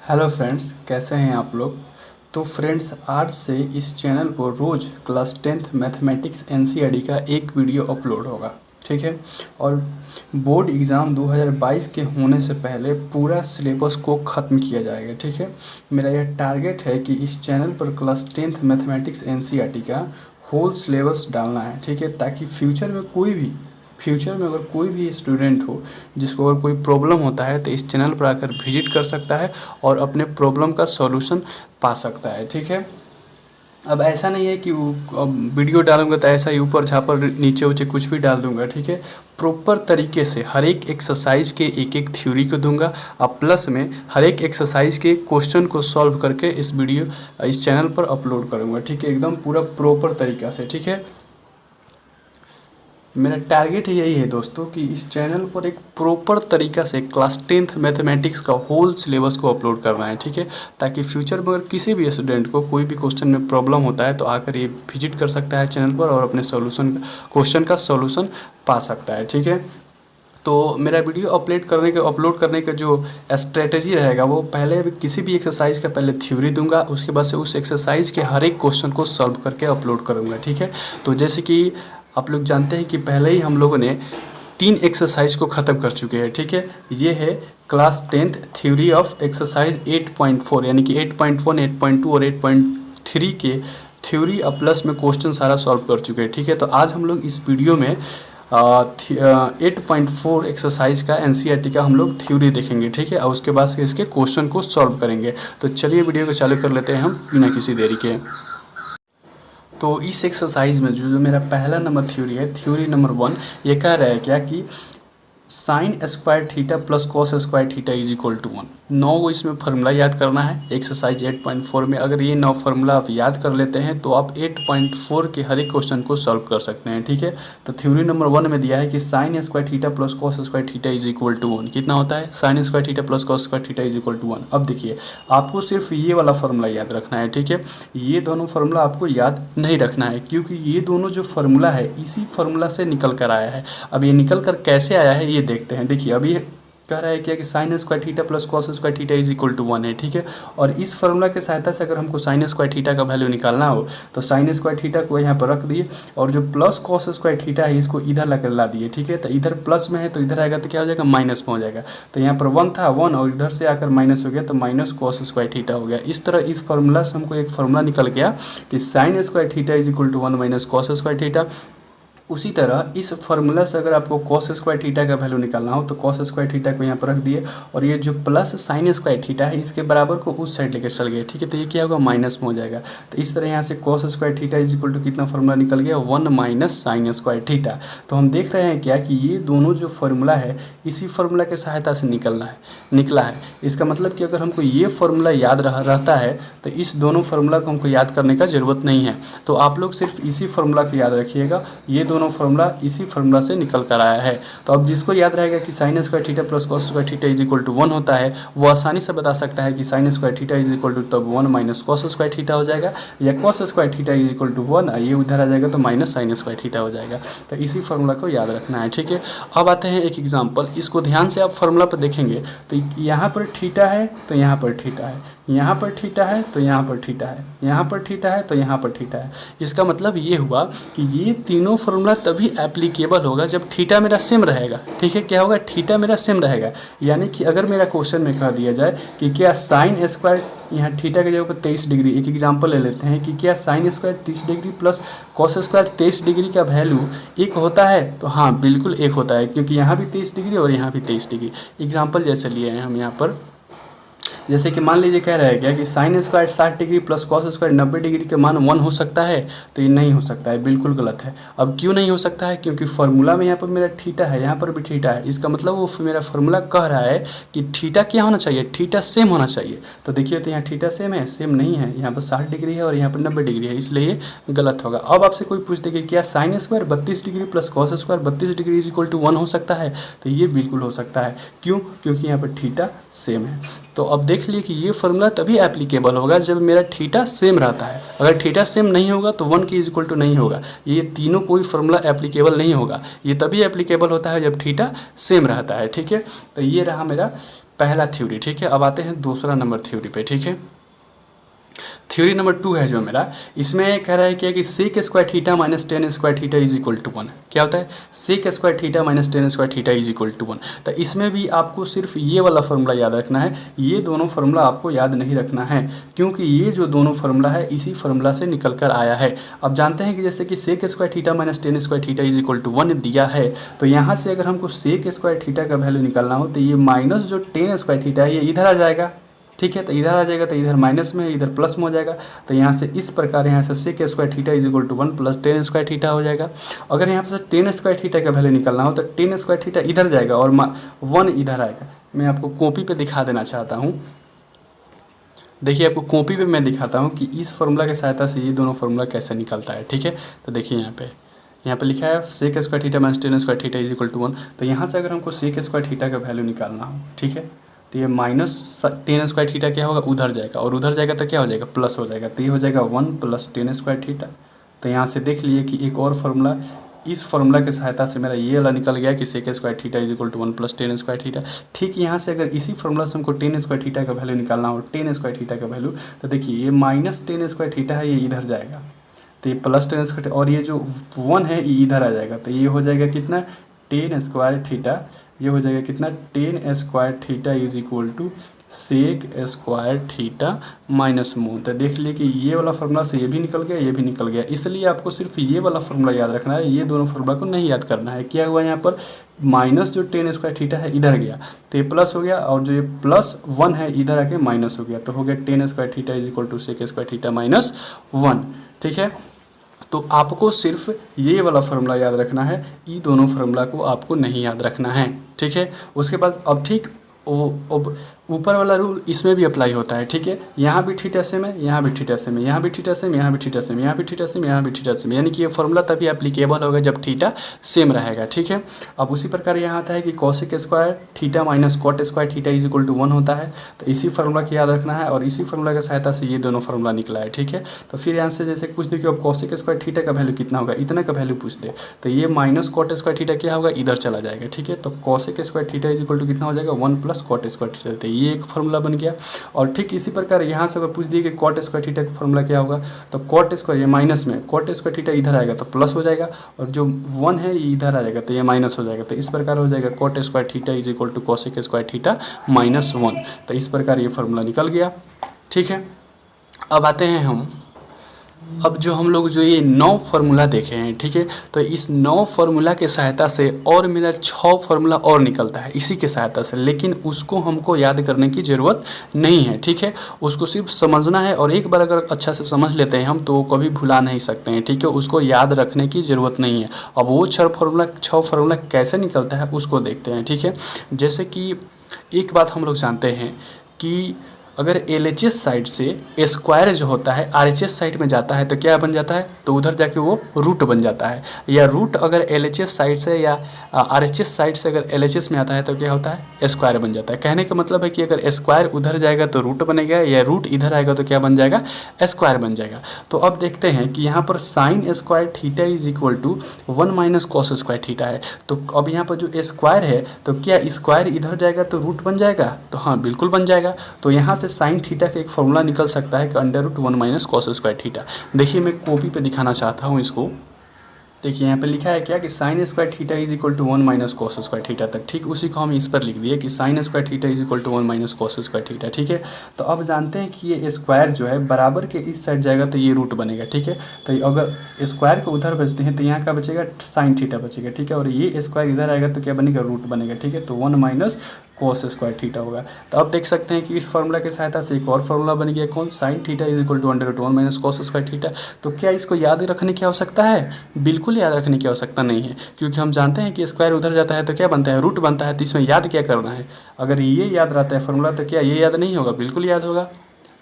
Hello friends, कैसे हैं आप लोग। तो फ्रेंड्स, आज से इस चैनल पर रोज़ क्लास 10th मैथमेटिक्स एनसीईआरटी का एक वीडियो अपलोड होगा, ठीक है। और बोर्ड एग्ज़ाम 2022 के होने से पहले पूरा सिलेबस को ख़त्म किया जाएगा, ठीक है। मेरा यह टारगेट है कि इस चैनल पर क्लास 10th मैथमेटिक्स एनसीईआरटी का होल सिलेबस डालना है, ठीक है, ताकि फ्यूचर में अगर कोई भी स्टूडेंट हो जिसको अगर कोई प्रॉब्लम होता है तो इस चैनल पर आकर विजिट कर सकता है और अपने प्रॉब्लम का सॉल्यूशन पा सकता है, ठीक है। अब ऐसा नहीं है कि अब वीडियो डालूंगा तो ऐसा ही ऊपर छापर नीचे ऊँचे कुछ भी डाल दूंगा, ठीक है। प्रॉपर तरीके से हर एक एक्सरसाइज के एक एक थ्योरी को दूंगा। अब प्लस में हर एक एक्सरसाइज के क्वेश्चन को सॉल्व करके इस चैनल पर अपलोड करूँगा, ठीक है, एकदम पूरा प्रॉपर तरीक़ा से, ठीक है। मेरा टारगेट यही है दोस्तों कि इस चैनल पर एक प्रॉपर तरीक़ा से क्लास 10th मैथमेटिक्स का होल सिलेबस को अपलोड करना है, ठीक है, ताकि फ्यूचर में अगर किसी भी स्टूडेंट को कोई भी क्वेश्चन में प्रॉब्लम होता है तो आकर ये विजिट कर सकता है चैनल पर और अपने क्वेश्चन का सॉल्यूशन पा सकता है, ठीक है। तो मेरा वीडियो अपलोड करने का जो स्ट्रेटजी रहेगा वो पहले किसी भी एक्सरसाइज का पहले थ्योरी दूंगा, उसके बाद से उस एक्सरसाइज के हर एक क्वेश्चन को सॉल्व करके अपलोड करूँगा, ठीक है। तो जैसे कि आप लोग जानते हैं कि पहले ही हम लोगों ने 3 एक्सरसाइज को ख़त्म कर चुके हैं, ठीक है। ये है class 10th theory of exercise 8.4 यानी कि 8.1, 8.2 और 8.3 के थ्योरी और प्लस में क्वेश्चन सारा सॉल्व कर चुके हैं, ठीक है। तो आज हम लोग इस वीडियो में 8.4 एक्सरसाइज का एनसीईआरटी का हम लोग थ्योरी देखेंगे, ठीक है, और उसके बाद से इसके क्वेश्चन को सॉल्व करेंगे। तो चलिए वीडियो को चालू कर लेते हैं हम बिना किसी देरी के। तो इस एक्सरसाइज में जो मेरा पहला नंबर थ्योरी है, थ्योरी नंबर 1, ये कह रहा है क्या कि sine square theta plus cos square theta is equal to 1। 9 को इसमें फार्मूला याद करना है एक्सरसाइज 8.4 में। अगर ये 9 फार्मूला आप याद कर लेते हैं तो आप 8.4 के हर एक क्वेश्चन को सॉल्व कर सकते हैं, ठीक है। तो थ्योरी नंबर 1 में दिया है कि sine square theta plus cos square theta is equal to 1। कितना होता है? Sine square theta plus cos square theta is equal to 1। अब देखिए, आपको सिर्फ ये वाला फार्मूला याद रखना है, ठीक है। ये दोनों फार्मूला आपको याद नहीं रखना है क्योंकि ये दोनों जो फार्मूला है इसी फार्मूला से निकल कर आया है। अब ये निकल कर कैसे आया है ये देखते हैं। देखिए, अभी कह रहा है क्या कि sine square theta plus cos square theta is equal to 1 है, ठीक है। और इस फार्मूला की सहायता से अगर हमको साइन स्क्वायर थीटा का वैल्यू निकालना हो तो साइन स्क्वायर थीटा को यहाँ पर रख दिए और जो प्लस कॉस स्क्वायर थीटा है इसको इधर ला दिए, ठीक है। तो इधर प्लस में है तो इधर आएगा तो क्या हो जाएगा? माइनस में हो जाएगा। तो यहाँ पर 1 था, 1 और इधर से आकर माइनस हो गया तो माइनस कॉस स्क्वायर थीटा हो गया। इस तरह इस फार्मूला से हमको एक फार्मूला निकल गया कि sine square theta is equal to 1 minus cos square theta. उसी तरह इस फार्मूला से अगर आपको कॉस स्क्वायर थीटा का वैल्यू निकालना हो तो कॉस स्क्वायर थीटा को यहाँ पर रख दिए और ये जो प्लस साइन स्क्वायर थीटा है इसके बराबर को उस साइड लेकर चल गए, ठीक है। तो ये क्या होगा? माइनस में हो जाएगा। तो इस तरह यहाँ से cos square theta is equal to कितना फार्मूला निकल गया? 1 माइनस साइन स्क्वायर थीटा। तो हम देख रहे हैं क्या कि ये दोनों जो फार्मूला है इसी फार्मूला की सहायता से निकला है। इसका मतलब कि अगर हमको ये फार्मूला याद रहता है तो इस दोनों फार्मूला को हमको याद करने का ज़रूरत नहीं है। तो आप लोग सिर्फ इसी फार्मूला को याद रखिएगा। ये दोनों फार्मूला इसी फार्मूला से निकल कर आया है। तो अब जिसको याद रहेगा कि sine square theta plus cos square theta is equal to 1 होता है वो आसानी से बता सकता है कि sine square theta is equal to तब 1 माइनस कॉस स्क्वायर थीटा हो जाएगा, या cos square theta is equal to 1 ये उधर आ जाएगा तो माइनस साइन स्क्वायर थीटा हो जाएगा। तो इसी फार्मूला को याद रखना है, ठीक है। अब आते हैं एक एग्जाम्पल। इसको ध्यान से आप फार्मूला पर देखेंगे तो यहाँ पर थीटा है तो यहाँ पर थीटा है, यहाँ पर थीटा है तो यहाँ पर थीटा है, यहाँ पर थीटा है तो यहाँ पर थीटा है। इसका मतलब ये हुआ कि ये तीनों फार्मूला तभी एप्लीकेबल होगा जब थीटा मेरा सेम रहेगा, ठीक है। क्या होगा? थीटा मेरा सेम रहेगा। यानी कि अगर मेरा क्वेश्चन में कह दिया जाए कि क्या साइन स्क्वायर, यहाँ थीटा की जगह पर 23 डिग्री, एक एग्जाम्पल ले लेते हैं कि क्या sine square 30 degree plus cos square 23 degree का वैल्यू एक होता है? तो हाँ, बिल्कुल एक होता है क्योंकि यहाँ भी 23 डिग्री और यहाँ भी 23 डिग्री। एग्जाम्पल जैसे लिए हैं हम यहाँ पर, जैसे कि मान लीजिए कह रहा है क्या कि sine square 60 degree plus cos square 90 degree के मान 1 हो सकता है? तो ये नहीं हो सकता है, बिल्कुल गलत है। अब क्यों नहीं हो सकता है? क्योंकि फार्मूला में यहाँ पर मेरा थीटा है, यहाँ पर भी थीटा है। इसका मतलब वो मेरा फार्मूला कह रहा है कि थीटा क्या होना चाहिए? थीटा सेम होना चाहिए। तो देखिए, तो यहाँ थीटा सेम है? सेम नहीं है। यहाँ पर 60 डिग्री है और यहाँ पर 90 डिग्री है, इसलिए ये गलत होगा। अब आपसे कोई पूछ दे कि क्या sine square 32 degree plus cos square 32 degree is equal to 1 हो सकता है? तो ये बिल्कुल हो सकता है। क्यों? क्योंकि यहाँ पर थीटा सेम है। तो अब देख लिए कि ये फार्मूला तभी एप्लीकेबल होगा जब मेरा थीटा सेम रहता है। अगर थीटा सेम नहीं होगा तो 1 की इज इक्वल टू नहीं होगा। ये तीनों कोई फार्मूला एप्लीकेबल नहीं होगा। ये तभी एप्लीकेबल होता है जब थीटा सेम रहता है, ठीक है। तो ये रहा मेरा पहला थ्योरी, ठीक है। अब आते हैं दूसरा नंबर थ्योरी पे, ठीक है। थ्योरी नंबर 2 है जो मेरा, इसमें कह रहा है क्या कि sec square theta minus tan square theta is equal to 1। क्या होता है? Sec square theta minus tan square theta is equal to 1। तो इसमें भी आपको सिर्फ ये वाला फॉर्मूला याद रखना है, ये दोनों फार्मूला आपको याद नहीं रखना है, क्योंकि ये जो दोनों फार्मूला है इसी फार्मूला से निकल कर आया है। अब जानते हैं कि जैसे कि sec square theta minus tan square theta is equal to 1 दिया है, तो यहाँ से अगर हमको सेक स्क्वायर थीटा का वैल्यू निकालना हो तो ये माइनस जो टेन स्क्वायर थीटा है ये इधर आ जाएगा, ठीक है। तो इधर आ जाएगा, तो इधर माइनस में है, इधर प्लस में हो जाएगा। तो यहाँ से इस प्रकार यहाँ से sec square theta is equal to 1 plus tan square theta हो जाएगा। अगर यहाँ पर से टेन स्क्वायर थीटा का वैल्यू निकालना हो तो टेन स्क्वायर थीटा इधर जाएगा और 1 इधर आएगा। मैं आपको कॉपी पे दिखा देना चाहता हूँ, देखिए आपको कॉपी पे मैं दिखाता हूँ कि इस फार्मूला की सहायता से ये दोनों फार्मूला कैसे निकलता है, ठीक है। तो देखिए यहाँ पे लिखा है sec square theta minus tan square theta is equal to 1। तो यहाँ से अगर हमको सेक स्क्वायर थीटा का वैल्यू निकालना हो, ठीक है, तो ये माइनस टेन स्क्वायर थीटा क्या होगा, उधर जाएगा, और उधर जाएगा तो क्या हो जाएगा, प्लस हो जाएगा। तो ये हो जाएगा 1 प्लस टेन स्क्वायर थीटा। तो यहाँ से देख लिए कि एक और फार्मूला, इस फार्मूला की सहायता से मेरा ये वाला निकल गया कि sec square theta is equal to 1 plus tan square theta. ठीक यहाँ से अगर इसी फार्मूला से हमको टेन स्क्वायर थीटा का वैल्यू निकालना हो, टेन स्क्वायर थीटा का वैल्यू, तो देखिए ये माइनस टेन स्क्वायर थीटा है, ये इधर जाएगा, तो ये प्लस टेन स्क्वायर, और ये जो 1 है ये इधर आ जाएगा। तो ये हो जाएगा कितना, टेन स्क्वायर थीटा, ये हो जाएगा कितना, tan square theta is equal to sec square theta minus मून। तो देख लिए कि ये वाला फार्मूला से ये भी निकल गया, ये भी निकल गया, इसलिए आपको सिर्फ ये वाला फार्मूला याद रखना है, ये दोनों फार्मूला को नहीं याद करना है। क्या हुआ यहाँ पर, माइनस जो टेन स्क्वायर थीटा है इधर गया तो ये प्लस हो गया, और जो ये प्लस 1 है इधर आके माइनस हो गया, तो हो गया tan square theta is equal to sec square theta minus 1, ठीक है। तो आपको सिर्फ ये वाला फार्मूला याद रखना है, ये दोनों फार्मूला को आपको नहीं याद रखना है, ठीक है। उसके बाद अब ठीक ऊपर वाला रूल इसमें भी अप्लाई होता है, ठीक है। यहाँ भी थीटा सेम है, यहाँ भी थीटा सेम है, यहाँ भी थीटा सेम, यहाँ भी थीटा सेम, यहाँ भी थीटा सेम, यहाँ भी थीटा सेम, यानी कि ये फार्मूला तभी एप्लीकेबल होगा जब थीटा सेम रहेगा, ठीक है। अब उसी प्रकार यहाँ आता है कि cosec square theta minus cot square theta is equal to 1 होता है। तो इसी फार्मूला की याद रखना है, और इसी फार्मूला की सहायता से ये दोनों फार्मूला निकला है, ठीक है। तो फिर यहाँ से जैसे पूछ दे कि अब कॉसेक स्क्वायर थीटा का वैल्यू कितना होगा, इतना का वैल्यू पूछ दे, तो ये माइनस कॉट स्क्वायर थीटा क्या होगा, इधर चला जाएगा, ठीक है। तो cosec square theta is equal to कितना हो जाएगा, 1 प्लस कॉट स्क्वायर थीटा, तो ये एक फार्मूला बन गया। और ठीक इसी प्रकार यहाँ से अगर पूछ दिए कि कॉट स्क्वायर थीटा का फॉर्मूला क्या होगा, तो कॉट स्क्वायर, ये माइनस में कॉट स्क्वायर थीटा इधर आएगा तो प्लस हो जाएगा, और जो 1 है ये इधर आ जाएगा तो ये माइनस हो जाएगा। तो इस प्रकार हो जाएगा cot square theta is equal to cosec square theta minus 1। तो इस प्रकार ये फार्मूला निकल गया, ठीक है। अब आते हैं अब जो हम लोग जो ये 9 फार्मूला देखे हैं, ठीक है, तो इस 9 फार्मूला के सहायता से और मेरा 6 फार्मूला और निकलता है इसी के सहायता से, लेकिन उसको हमको याद करने की ज़रूरत नहीं है, ठीक है। उसको सिर्फ समझना है, और एक बार अगर अच्छा से समझ लेते हैं हम तो वो कभी भुला नहीं सकते हैं, ठीक है। उसको याद रखने की ज़रूरत नहीं है। अब वो 6 फार्मूला कैसे निकलता है उसको देखते हैं, ठीक है। जैसे कि एक बात हम लोग जानते हैं कि अगर LHS साइड से स्क्वायर जो होता है RHS साइड में जाता है तो क्या बन जाता है, तो उधर जाके वो रूट बन जाता है। या रूट अगर LHS साइड से या RHS साइड से अगर LHS में आता है तो क्या होता है, स्क्वायर बन जाता है। कहने का मतलब है कि अगर स्क्वायर उधर जाएगा तो रूट बनेगा, या रूट इधर आएगा तो क्या बन जाएगा, स्क्वायर बन जाएगा। तो अब देखते हैं कि यहाँ पर sine square theta is equal to 1 minus cos square theta है। तो अब यहाँ पर जो स्क्वायर है तो क्या स्क्वायर इधर जाएगा तो रूट बन जाएगा, तो हाँ बिल्कुल बन जाएगा। तो यहाँ से साइन थीटा का एक फॉर्मूला निकल सकता है कि under root 1 minus cos square theta. देखिए मैं कॉपी पे दिखाना चाहता हूँ इसको, देखिए यहाँ पे लिखा है क्या कि sine square theta is equal to 1 minus cos square theta तक, ठीक उसी को हम इस पर लिख दिए कि sine square theta is equal to 1 minus cos square theta, ठीक है। तो अब जानते हैं कि ये स्क्वायर जो है बराबर के इस साइड जाएगा तो ये रूट बनेगा, ठीक है। तो अगर स्क्वायर को उधर बचते हैं तो यहाँ का बचेगा साइन थीटा बचेगा, ठीक है, और ये स्क्वायर इधर आएगा तो क्या बनेगा, रूट बनेगा, ठीक है। तो 1 माइनस कॉस स्क्वायर थीटा होगा। तो अब देख सकते हैं कि इस फार्मूला की सहायता से एक और फार्मूला बन गया, कौन, sine theta is equal to under root 1 minus cos square theta. तो क्या इसको याद रखने की आवश्यकता है, बिल्कुल याद रखने की आवश्यकता नहीं है, क्योंकि हम जानते हैं कि स्क्वायर उधर जाता है तो क्या बनता है, रूट बनता है। तो इसमें याद क्या करना है, अगर ये याद रहता है फार्मूला तो क्या ये याद नहीं होगा, बिल्कुल याद होगा,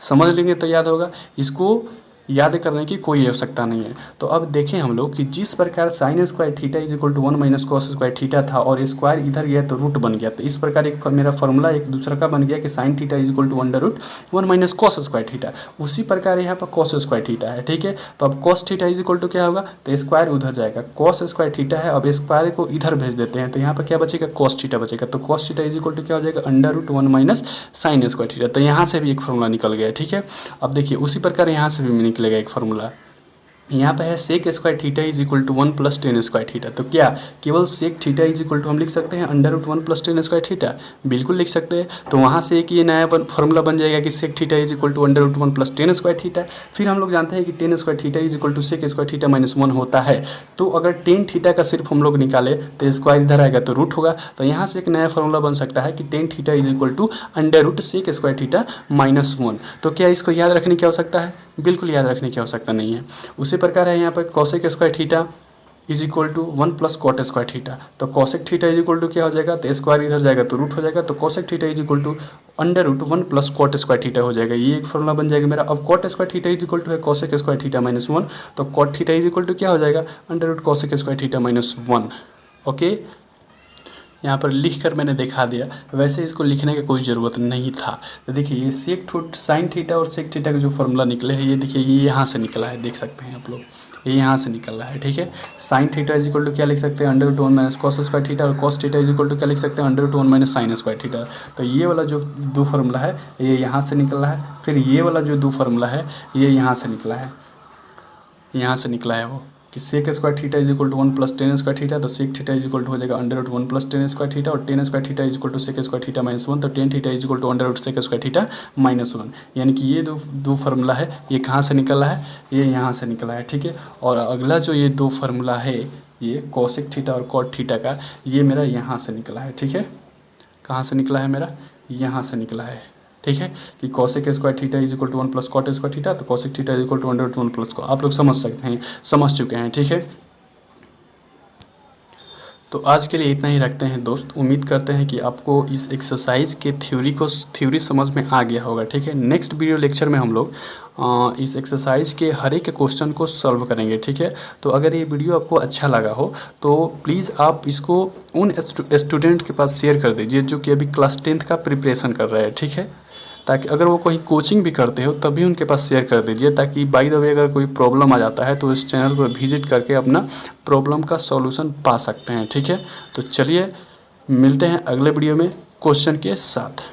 समझ लेंगे तो याद होगा। इसको याद करने की कोई आवश्यकता नहीं है। तो अब देखें हम लोग कि जिस प्रकार sine square theta is equal to 1 minus cos square theta था और स्क्वायर इधर गया तो रूट बन गया, तो इस प्रकार एक मेरा फॉर्मूला एक दूसरा का बन गया कि sine theta is equal to under root 1 minus cos square theta. उसी प्रकार यहाँ पर कॉस स्क्वायर थीटा है, ठीक है। तो अब cos theta is equal to क्या होगा, तो स्क्वायर उधर जाएगा, कॉस स्क्वायर थीटा है, अब स्क्वायर को इधर भेज देते हैं, तो यहाँ पर क्या बचेगा, कॉस थीटा बचेगा। तो cos theta is equal to क्या हो जाएगा, under root 1 minus sine square theta. तो यहाँ से भी एक फॉर्मूला निकल गया, ठीक है। अब देखिए उसी प्रकार यहाँ से भी निकलेगा एक फॉर्मूला। यहाँ पे है sec square theta is equal to 1 plus tan square theta. तो क्या केवल sec theta is equal to हम लिख सकते हैं under root 1 plus tan square theta, बिल्कुल लिख सकते हैं। तो वहाँ से एक ये नया फॉर्मूला बन जाएगा कि sec theta is equal to under root 1 plus tan square theta. फिर हम लोग जानते हैं कि tan square theta is equal to sec square theta minus 1 होता है। तो अगर टेन थीटा का सिर्फ हम लोग निकाले तो स्क्वायर इधर आएगा तो रूट होगा। तो यहाँ से एक नया फॉर्मूला बन सकता है कि tan theta is equal to under root sec square theta minus 1। तो क्या इसको याद रखने की आवश्यकता है, बिल्कुल याद रखने की आवश्यकता नहीं है। उसी प्रकार है यहाँ पर cosec square theta is equal to 1 plus cot square theta. तो cosec theta is equal to क्या हो जाएगा, तो स्क्वायर इधर जाएगा तो रूट हो जाएगा। तो cosec theta is equal to under root 1 plus cot square theta हो जाएगा, ये एक फॉर्मूला बन जाएगा मेरा। अब cot square theta is equal to है कॉसेक स्क्वायर थीटा माइनस 1, तो cot theta is equal to क्या हो जाएगा, under root cosec square theta minus 1। Okay, यहाँ पर लिख कर मैंने दिखा दिया, वैसे इसको लिखने की कोई ज़रूरत नहीं था। तो देखिए ये सेक साइन थीटा और सेक थीटा का जो फॉर्मूला निकले हैं, ये देखिए ये यहाँ से निकला है, देख सकते हैं आप लोग, ये यहाँ से निकल रहा है, ठीक है। Sine theta is equal to क्या लिख सकते हैं, under root 1 minus cos square theta, और cos theta is equal to क्या लिख सकते हैं, under root 1 minus sine square theta. तो ये वाला जो दो फार्मूला है ये यहाँ से निकला है, फिर ये वाला जो दो फार्मूला है ये यहाँ से निकला है, यहाँ से निकला है वो कि sec square theta is equal to 1 plus tan square theta. तो sec theta is equal to हो जाएगा under root 1 plus tan square theta, और tan square theta is equal to sec square theta minus 1। तो tan theta is equal to under root sec square theta minus 1। यानी कि ये दो formula है, ये कहाँ से निकला है, ये यहाँ से निकला है, ठीक है। और अगला जो ये दो फार्मूला है ये कॉसेक थीटा और कॉट थीटा का, ये मेरा यहाँ से निकला है, ठीक है। कहाँ से निकला है मेरा, यहाँ से निकला है, ठीक है। कि cosec square theta is equal to 1 plus cot square theta, तो cosec theta is equal to under root 1 plus को आप लोग समझ सकते हैं, समझ चुके हैं, ठीक है। तो आज के लिए इतना ही रखते हैं दोस्त। उम्मीद करते हैं कि आपको इस एक्सरसाइज के थ्योरी समझ में आ गया होगा, ठीक है। नेक्स्ट वीडियो लेक्चर में हम लोग इस एक्सरसाइज के हर एक क्वेश्चन को सॉल्व करेंगे, ठीक है। तो अगर ये वीडियो आपको अच्छा लगा हो तो प्लीज़ आप इसको उन स्टूडेंट के पास शेयर कर दीजिए जो कि अभी क्लास 10th का प्रिपरेशन कर रहे हैं, ठीक है। ताकि अगर वो कहीं कोचिंग भी करते हो तभी उनके पास शेयर कर दीजिए, ताकि बाय द वे अगर कोई प्रॉब्लम आ जाता है तो इस चैनल को विजिट करके अपना प्रॉब्लम का सॉल्यूशन पा सकते हैं, ठीक है। तो चलिए मिलते हैं अगले वीडियो में क्वेश्चन के साथ।